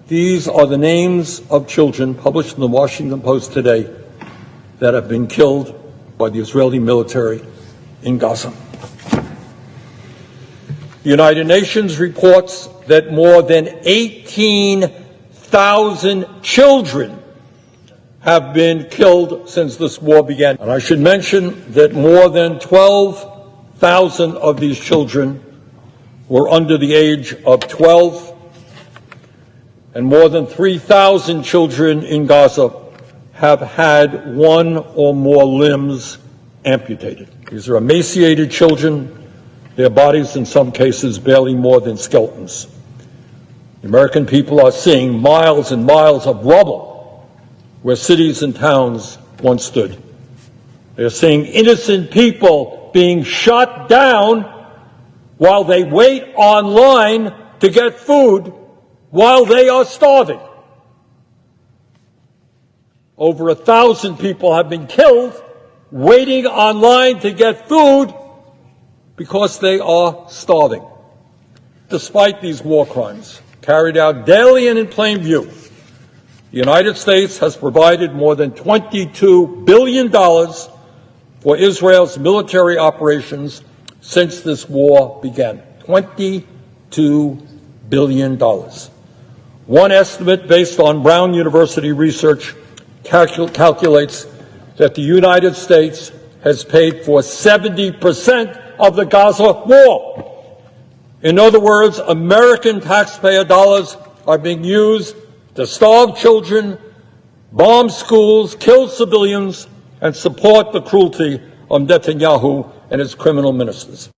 These are the names of children published in the Washington Post today that have been killed by the Israeli military in Gaza. The United Nations reports that more than 18,000 children have been killed since this war began. And I should mention that more than 12,000 of these children were under the age of 12, and more than 3,000 children in Gaza have had one or more limbs amputated. These are emaciated children, their bodies in some cases barely more than skeletons. The American people are seeing miles and miles of rubble where cities and towns once stood. They're seeing innocent people being shot down while they wait online to get food while they are starving. Over 1,000 people have been killed waiting online to get food because they are starving. Despite these war crimes carried out daily and in plain view, the United States has provided more than $22 billion for Israel's military operations since this war began. $22 billion. One estimate based on Brown University research calculates that the United States has paid for 70% of the Gaza war. In other words, American taxpayer dollars are being used to starve children, bomb schools, kill civilians, and support the cruelty of Netanyahu and his criminal ministers.